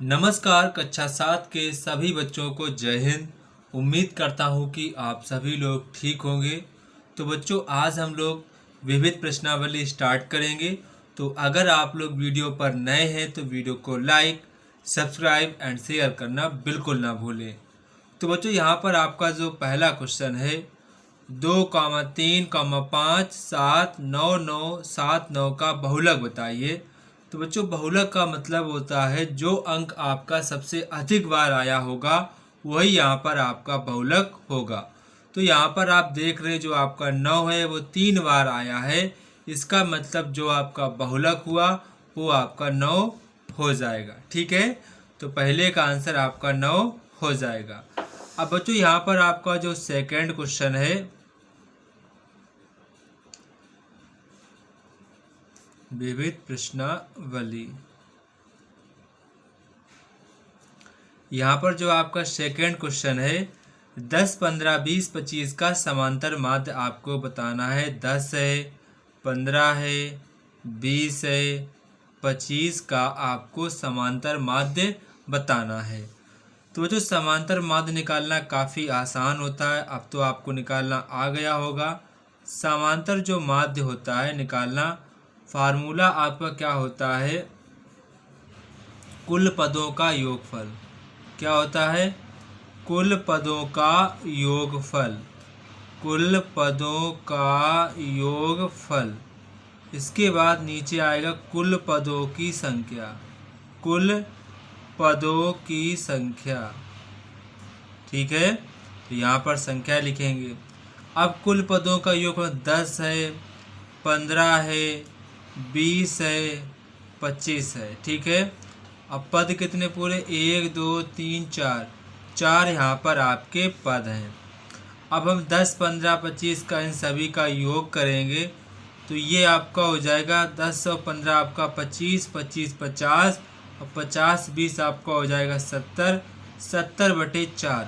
नमस्कार। कक्षा 7 के सभी बच्चों को जय हिंद। उम्मीद करता हूँ कि आप सभी लोग ठीक होंगे। तो बच्चों, आज हम लोग विविध प्रश्नावली स्टार्ट करेंगे। तो अगर आप लोग वीडियो पर नए हैं तो वीडियो को लाइक, सब्सक्राइब एंड शेयर करना बिल्कुल ना भूलें। तो बच्चों, यहाँ पर आपका जो पहला क्वेश्चन है 2,3,5,7,9,9,7,9 का बहुलक बताइए। तो बच्चों, बहुलक का मतलब होता है जो अंक आपका सबसे अधिक बार आया होगा वही यहाँ पर आपका बहुलक होगा। तो यहाँ पर आप देख रहे हैं जो आपका 9 है वो 3 बार आया है। इसका मतलब जो आपका बहुलक हुआ वो आपका 9 हो जाएगा। ठीक है, तो पहले का आंसर आपका 9 हो जाएगा। अब बच्चों, यहाँ पर आपका जो सेकंड क्वेश्चन है विविध प्रश्नावली, यहाँ पर जो आपका सेकंड क्वेश्चन है 10, 15, 20, 25 का समांतर माध्य आपको बताना है। 10 है, 15 है, 20 है, 25 का आपको समांतर माध्य बताना है। तो जो समांतर माध्य निकालना काफ़ी आसान होता है, अब तो आपको निकालना आ गया होगा। समांतर जो माध्य होता है निकालना, फार्मूला आपका क्या होता है, कुल पदों का योगफल। क्या होता है? कुल पदों का योगफल। कुल पदों का योगफल। इसके बाद नीचे आएगा कुल पदों की संख्या। कुल पदों की संख्या। ठीक है, तो यहाँ पर संख्या लिखेंगे। अब कुल पदों का योगफल 10 है, 15 है, 20 है, 25 है। ठीक है, अब पद कितने पूरे? 1, 2, 3, 4। 4 यहाँ पर आपके पद हैं। अब हम 10, 15, 25 का इन सभी का योग करेंगे तो ये आपका हो जाएगा 10 और 15 आपका 25, 25 50 और 50 20 आपका हो जाएगा 70। 70/4।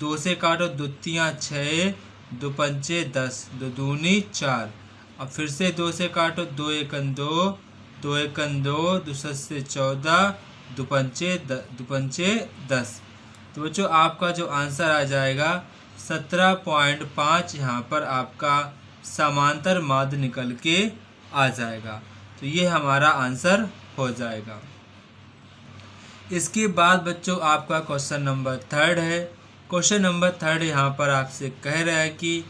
2 से काटो, 2 तियाँ 6, 2 पंचे 10, 2 दूनी 4। अब फिर से 2 से काटो, 2 एकन 2, 2 एकन 2, 2 सत्ते 14, 2 पंचे 10। तो बच्चों, आपका जो आंसर आ जाएगा 17.5 यहाँ पर आपका समांतर माध्य निकल के आ जाएगा। तो ये हमारा आंसर हो जाएगा। इसके बाद बच्चों आपका क्वेश्चन नंबर 3 है। क्वेश्चन नंबर 3 यहाँ पर आपसे कह रहा है कि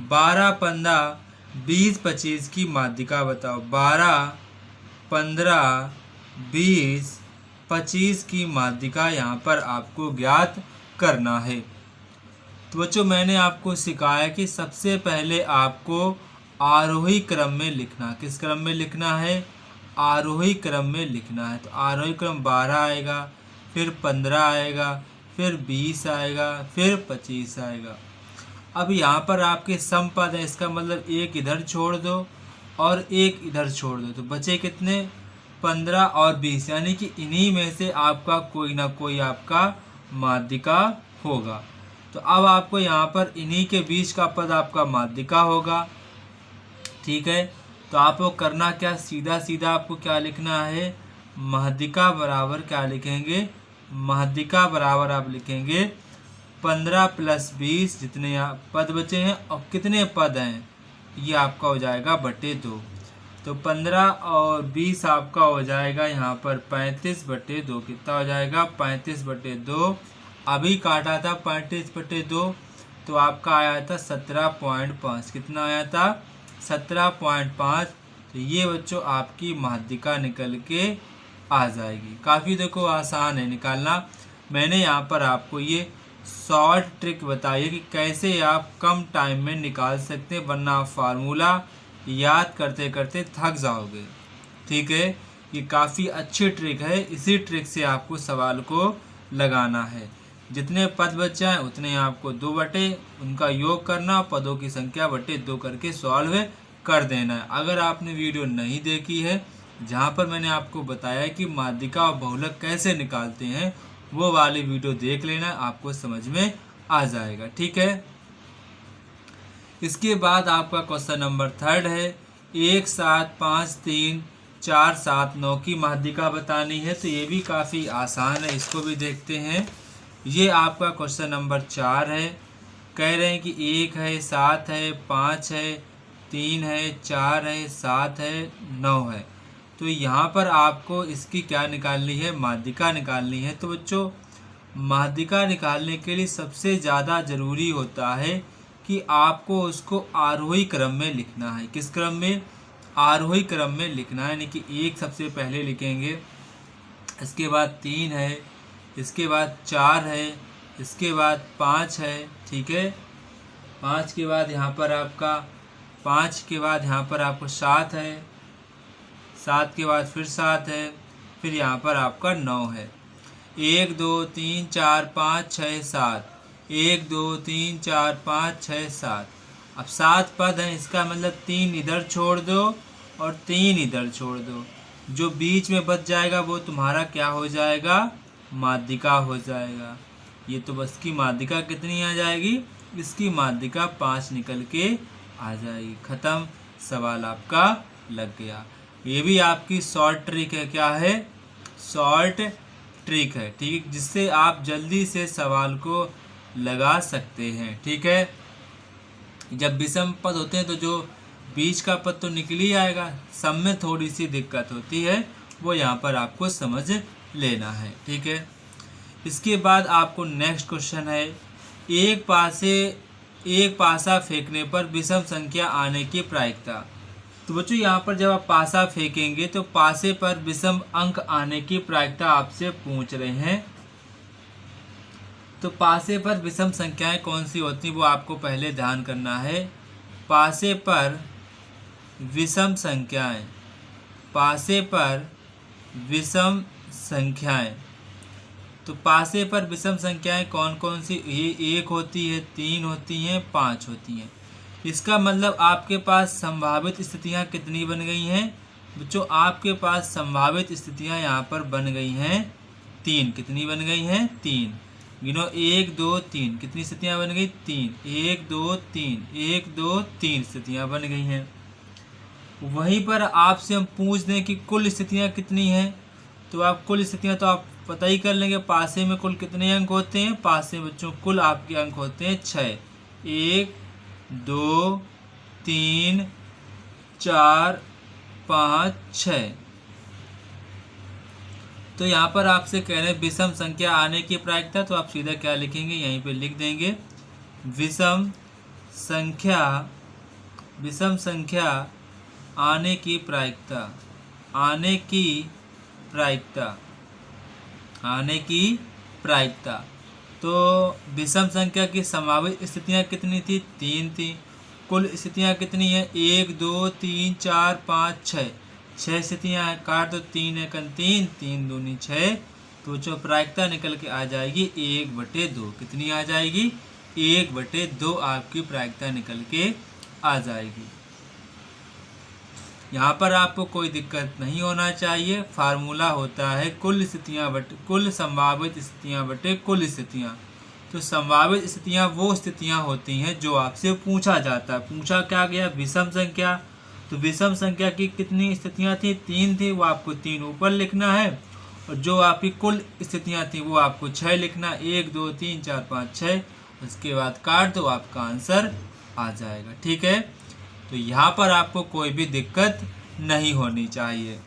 12, 15, 20, 25 की माध्यिका बताओ। 12, 15, 20, 25 की माध्यिका यहाँ पर आपको ज्ञात करना है। तो बच्चों, मैंने आपको सिखाया कि सबसे पहले आपको आरोही क्रम में लिखना। किस क्रम में लिखना है? आरोही क्रम में लिखना है। तो आरोही क्रम 12 आएगा, फिर 15 आएगा, फिर 20 आएगा, फिर 25 आएगा। अब यहाँ पर आपके सम पद है, इसका मतलब एक इधर छोड़ दो और एक इधर छोड़ दो, तो बचे कितने? 15 और 20, यानी कि इन्हीं में से आपका कोई ना कोई आपका माध्यिका होगा। तो अब आपको यहाँ पर इन्हीं के बीच का पद आपका माध्यिका होगा। ठीक है, तो आपको करना क्या, सीधा सीधा आपको क्या लिखना है, माध्यिका बराबर क्या लिखेंगे, माध्यिका बराबर आप लिखेंगे 15 + 20, जितने यहाँ पद बचे हैं और कितने पद हैं ये आपका हो जाएगा /2। तो 15 और 20 आपका हो जाएगा यहाँ पर 35/2। कितना हो जाएगा? 35/2। अभी काटा था 35/2, तो आपका आया था 17.5। कितना आया था? 17.5। तो ये बच्चों आपकी माध्यिका निकल के आ जाएगी। काफ़ी देखो आसान है निकालना। मैंने यहाँ पर आपको ये शॉर्ट ट्रिक बताई है कि कैसे आप कम टाइम में निकाल सकते हैं, वरना आप फार्मूला याद करते करते थक जाओगे। ठीक है, ये काफ़ी अच्छी ट्रिक है। इसी ट्रिक से आपको सवाल को लगाना है। जितने पद बच जाए उतने आपको 2 बटे उनका योग करना, पदों की संख्या /2 करके सॉल्व कर देना है। अगर आपने वीडियो नहीं देखी है जहाँ पर मैंने आपको बताया कि माध्यिका और बहुलक कैसे निकालते हैं, वो वाली वीडियो देख लेना, आपको समझ में आ जाएगा। ठीक है, इसके बाद आपका क्वेश्चन नंबर 3 है 1, 7, 5, 3, 4 7 9 की माध्यिका बतानी है, तो ये भी काफ़ी आसान है, इसको भी देखते हैं। ये आपका क्वेश्चन नंबर 4 है। कह रहे हैं कि 1 है, 7 है, 5 है, 3 है, 4 है, 7 है, 9 है। तो यहाँ पर आपको इसकी क्या निकालनी है, माध्यिका निकालनी है। तो बच्चों माध्यिका निकालने के लिए सबसे ज़्यादा ज़रूरी होता है कि आपको उसको आरोही क्रम में लिखना है। किस क्रम में? आरोही क्रम में लिखना है, यानी कि 1 सबसे पहले लिखेंगे, इसके बाद 3 है, इसके बाद 4 है, इसके बाद 5 है, ठीक है। 5 के बाद यहाँ पर आपका 7 है, 7 के बाद फिर 7 है, फिर यहाँ पर आपका 9 है। 1 2 3 4 5 6 7, 1 2 3 4 5 6 7। अब 7 पद हैं, इसका मतलब 3 इधर छोड़ दो और 3 इधर छोड़ दो। जो बीच में बच जाएगा वो तुम्हारा क्या हो जाएगा, माध्यिका हो जाएगा। ये तो बस की माध्यिका कितनी आ जाएगी, इसकी माध्यिका 5 निकल के आ जाएगी। ख़त्म, सवाल आपका लग गया। ये भी आपकी शॉर्ट ट्रिक है। क्या है? शॉर्ट ट्रिक है, ठीक, जिससे आप जल्दी से सवाल को लगा सकते हैं, ठीक है। जब विषम पद होते हैं तो जो बीच का पद तो निकल ही आएगा, सब में थोड़ी सी दिक्कत होती है, वो यहाँ पर आपको समझ लेना है, ठीक है। इसके बाद आपको नेक्स्ट क्वेश्चन है, एक पासा फेंकने पर विषम संख्या आने की प्रायिकता। तो बच्चों यहाँ पर जब आप पासा फेंकेंगे तो पासे पर विषम अंक आने की प्रायिकता आपसे पूछ रहे हैं। तो पासे पर विषम संख्याएं कौन सी होती हैं वो आपको पहले ध्यान करना है। पासे पर विषम संख्याएं, पासे पर विषम संख्याएं, तो पासे पर विषम संख्याएं कौन कौन सी? ये 1 होती है, 3 होती हैं, 5 होती हैं। इसका मतलब आपके पास संभावित स्थितियां कितनी बन गई हैं बच्चों? आपके पास संभावित स्थितियां यहाँ पर बन गई हैं 3। कितनी बन गई हैं? 3। गिनो, 1 2 3। कितनी स्थितियां बन गई? 3। 1 2 3, 1 2 3 स्थितियां बन गई हैं। वहीं पर आपसे हम पूछ दें कि कुल स्थितियां कितनी हैं, तो आप कुल स्थितियां तो आप पता ही कर लेंगे। पासे में कुल कितने अंक होते हैं? पासे बच्चों कुल आपके अंक होते हैं 6। 1 2 3 4 5 6। तो यहाँ पर आपसे कह रहे हैं विषम संख्या आने की प्रायिकता, तो आप सीधा क्या लिखेंगे, यहीं पे लिख देंगे विषम संख्या आने की प्रायिकता, आने की प्रायिकता। तो विषम संख्या की संभावित स्थितियां कितनी थी? 3 थी। कुल स्थितियां कितनी है? 1 2 3 4 5 6। 6 स्थितियां हैं, काट दो, 3 है 3, 3 दूनी 6। तो जो प्रायिकता निकल के आ जाएगी 1/2। कितनी आ जाएगी? 1/2 आपकी प्रायिकता निकल के आ जाएगी। यहाँ पर आपको कोई दिक्कत नहीं होना चाहिए। फार्मूला होता है कुल संभावित स्थितियाँ बटे कुल स्थितियाँ। तो संभावित स्थितियाँ वो स्थितियाँ होती हैं जो आपसे पूछा जाता है। पूछा क्या गया? विषम संख्या। तो विषम संख्या की कितनी स्थितियाँ थी? 3 थी, वो आपको 3 ऊपर लिखना है, और जो आपकी कुल स्थितियाँ थी वो आपको 6 लिखना। 1 2 3 4 5 6। उसके बाद काट दो, आपका आंसर आ जाएगा, ठीक है। तो यहाँ पर आपको कोई भी दिक्कत नहीं होनी चाहिए।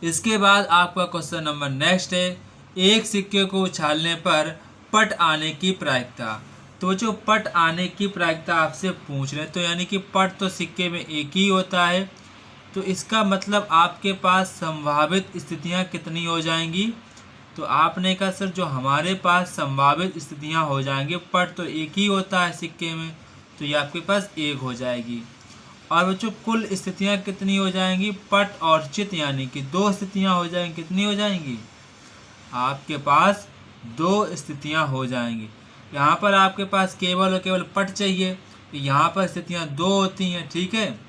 इसके बाद आपका क्वेश्चन नंबर नेक्स्ट है, एक सिक्के को उछालने पर पट आने की प्रायिकता। तो जो पट आने की प्रायिकता आपसे पूछ रहे हैं, तो यानी कि पट तो सिक्के में एक ही होता है, तो इसका मतलब आपके पास संभावित स्थितियाँ कितनी हो जाएंगी? तो आपने कहा सर जो हमारे पास संभावित स्थितियाँ हो जाएंगी, पट तो एक ही होता है सिक्के में, तो ये आपके पास 1 हो जाएगी। और बच्चों कुल स्थितियाँ कितनी हो जाएंगी? पट और चित यानी कि 2 स्थितियाँ हो जाएंगी। कितनी हो जाएंगी? आपके पास 2 स्थितियाँ हो जाएंगी। यहाँ पर आपके पास केवल और केवल पट चाहिए, यहाँ पर स्थितियाँ 2 होती हैं, ठीक है।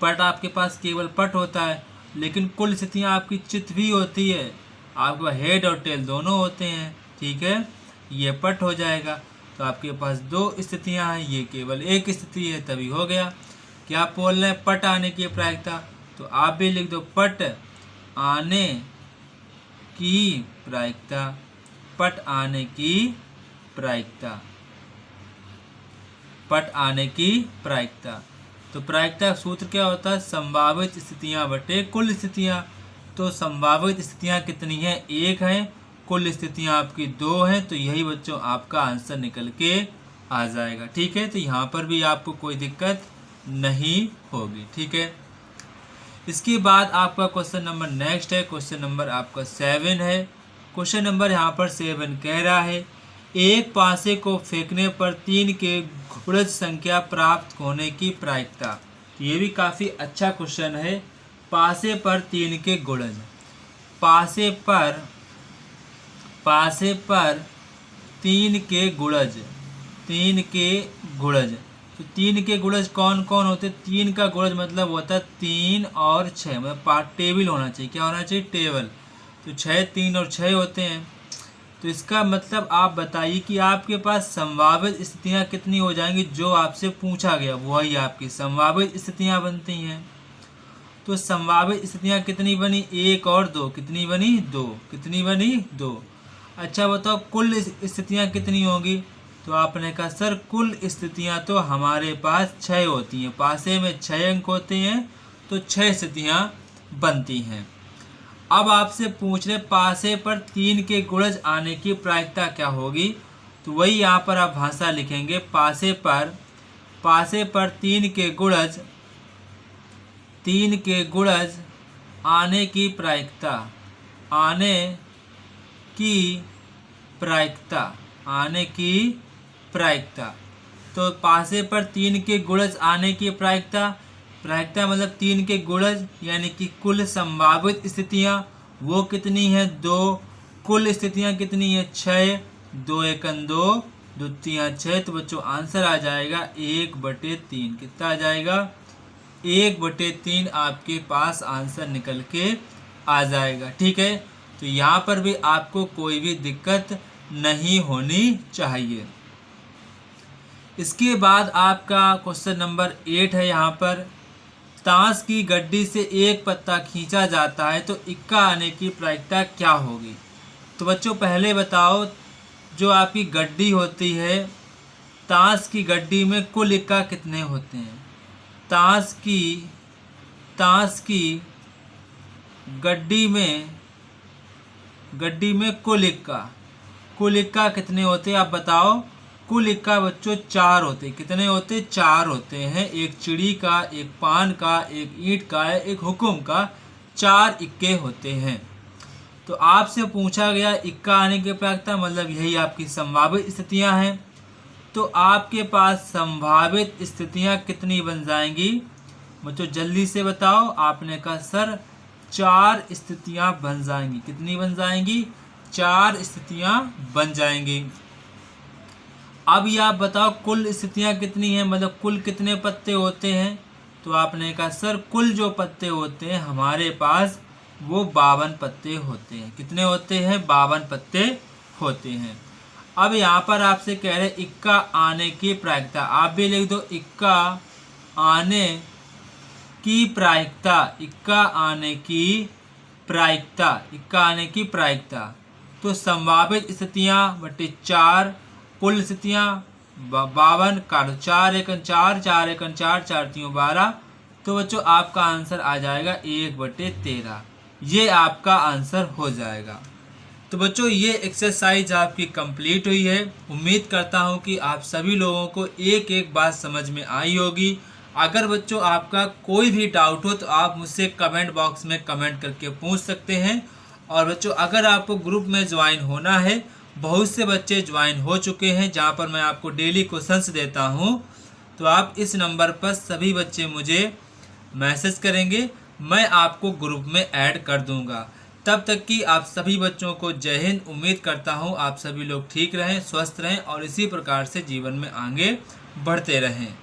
पट आपके पास केवल पट होता है, लेकिन कुल स्थितियाँ आपकी चित भी होती है। आपके पास हेड और टेल दोनों होते हैं, ठीक है। ये पट हो जाएगा। तो आपके पास 2 स्थितियां हैं, ये केवल एक स्थिति है, तभी हो गया। क्या बोल रहे हैं? पट आने की प्रायिकता। तो आप भी लिख दो पट आने की प्रायिकता, पट आने की प्रायिकता, पट आने की प्रायिकता। तो प्रायिकता सूत्र क्या होता है? संभावित स्थितियां बटे कुल स्थितियां। तो संभावित स्थितियां कितनी हैं? 1 हैं। कुल स्थितियां आपकी 2 हैं। तो यही बच्चों आपका आंसर निकल के आ जाएगा। ठीक है, तो यहाँ पर भी आपको कोई दिक्कत नहीं होगी। ठीक है, इसके बाद आपका क्वेश्चन नंबर नेक्स्ट है, क्वेश्चन नंबर आपका 7 है। क्वेश्चन नंबर यहाँ पर 7 कह रहा है एक पासे को फेंकने पर 3 के गुणज संख्या प्राप्त होने की प्रायिकता। तो ये भी काफ़ी अच्छा क्वेश्चन है। पासे पर 3 के गुणज, पासे पर 3 के गुणज, 3 के गुणज। तो 3 के गुणज कौन कौन होते? 3 का गुणज मतलब होता है 3 और 6, मतलब टेबल होना चाहिए। क्या होना चाहिए? टेबल। तो 6, 3 और 6 होते हैं। तो इसका मतलब आप बताइए कि आपके पास संभावित स्थितियां कितनी हो जाएंगी? जो आपसे पूछा गया वही आपकी संभावित स्थितियां बनती हैं। तो संभावित स्थितियां कितनी बनी? 1 और 2। कितनी बनी? 2। कितनी बनी? 2। अच्छा बताओ कुल स्थितियां कितनी होंगी? तो आपने कहा सर कुल स्थितियां तो हमारे पास 6 होती हैं। पासे में 6 अंक होते हैं, तो 6 स्थितियां बनती हैं। अब आपसे पूछ रहे पासे पर 3 के गुणज आने की प्रायिकता क्या होगी? तो वही यहाँ पर आप भाषा लिखेंगे पासे पर 3 के गुणज, 3 के गुणज आने की प्रायिकता, आने की प्रायिकता, आने की प्रायिकता। तो पासे पर 3 के गुणज आने की प्रायिकता, प्रायिकता मतलब 3 के गुणज यानी कि कुल संभावित स्थितियां वो कितनी है? 2। कुल स्थितियां कितनी है? 6। 2 एकम 2, 2 तियां 6। तो बच्चों आंसर आ जाएगा 1/3। कितना आ जाएगा? 1/3 आपके पास आंसर निकल के आ जाएगा। ठीक है, तो यहाँ पर भी आपको कोई भी दिक्कत नहीं होनी चाहिए। इसके बाद आपका क्वेश्चन नंबर 8 है। यहाँ पर ताश की गड्डी से एक पत्ता खींचा जाता है तो इक्का आने की प्रायिकता क्या होगी? तो बच्चों पहले बताओ, जो आपकी गड्डी होती है, ताश की गड्डी में कुल इक्का कितने होते हैं? ताश की गड्डी में कुल इक्का कितने होते हैं आप बताओ? कुल इक्का बच्चों 4 होते हैं। कितने होते? 4 होते हैं। एक चिड़ी का, एक पान का, एक ईंट का, एक हुक्म का, 4 इक्के होते हैं। तो आपसे पूछा गया इक्का आने की प्रायिकता, मतलब यही आपकी संभावित स्थितियां हैं। तो आपके पास संभावित स्थितियां कितनी बन जाएंगी बच्चों? जल्दी से बताओ। आपने कहा सर 4 स्थितियां बन जाएंगी। कितनी बन जाएंगी? 4 स्थितियां बन जाएंगी। अब ये आप बताओ कुल स्थितियां कितनी हैं, मतलब कुल कितने पत्ते होते हैं? तो आपने कहा सर कुल जो पत्ते होते हैं हमारे पास वो 52 पत्ते होते हैं। कितने होते हैं? 52 पत्ते होते हैं। अब यहाँ पर आपसे कह रहे इक्का आने की प्रायिकता, आप भी लिख दो इक्का आने की प्रायिकता, इक्का आने की प्रायिकता, इक्का आने की प्रायिकता। तो संभावित स्थितियां बटे 4, कुल स्थितियां 52 काटो 4 एकम 4, 4 एकम 4, 4 3 12। तो बच्चों आपका आंसर आ जाएगा 1/13। ये आपका आंसर हो जाएगा। तो बच्चों ये एक्सरसाइज आपकी कंप्लीट हुई है। उम्मीद करता हूँ कि आप सभी लोगों को एक एक बात समझ में आई होगी। अगर बच्चों आपका कोई भी डाउट हो तो आप मुझसे कमेंट बॉक्स में कमेंट करके पूछ सकते हैं। और बच्चों अगर आपको ग्रुप में ज्वाइन होना है, बहुत से बच्चे ज्वाइन हो चुके हैं जहां पर मैं आपको डेली क्वेश्चंस देता हूं, तो आप इस नंबर पर सभी बच्चे मुझे मैसेज करेंगे, मैं आपको ग्रुप में ऐड कर दूंगा। तब तक कि आप सभी बच्चों को जय हिंद। उम्मीद करता हूं आप सभी लोग ठीक रहें, स्वस्थ रहें और इसी प्रकार से जीवन में आगे बढ़ते रहें।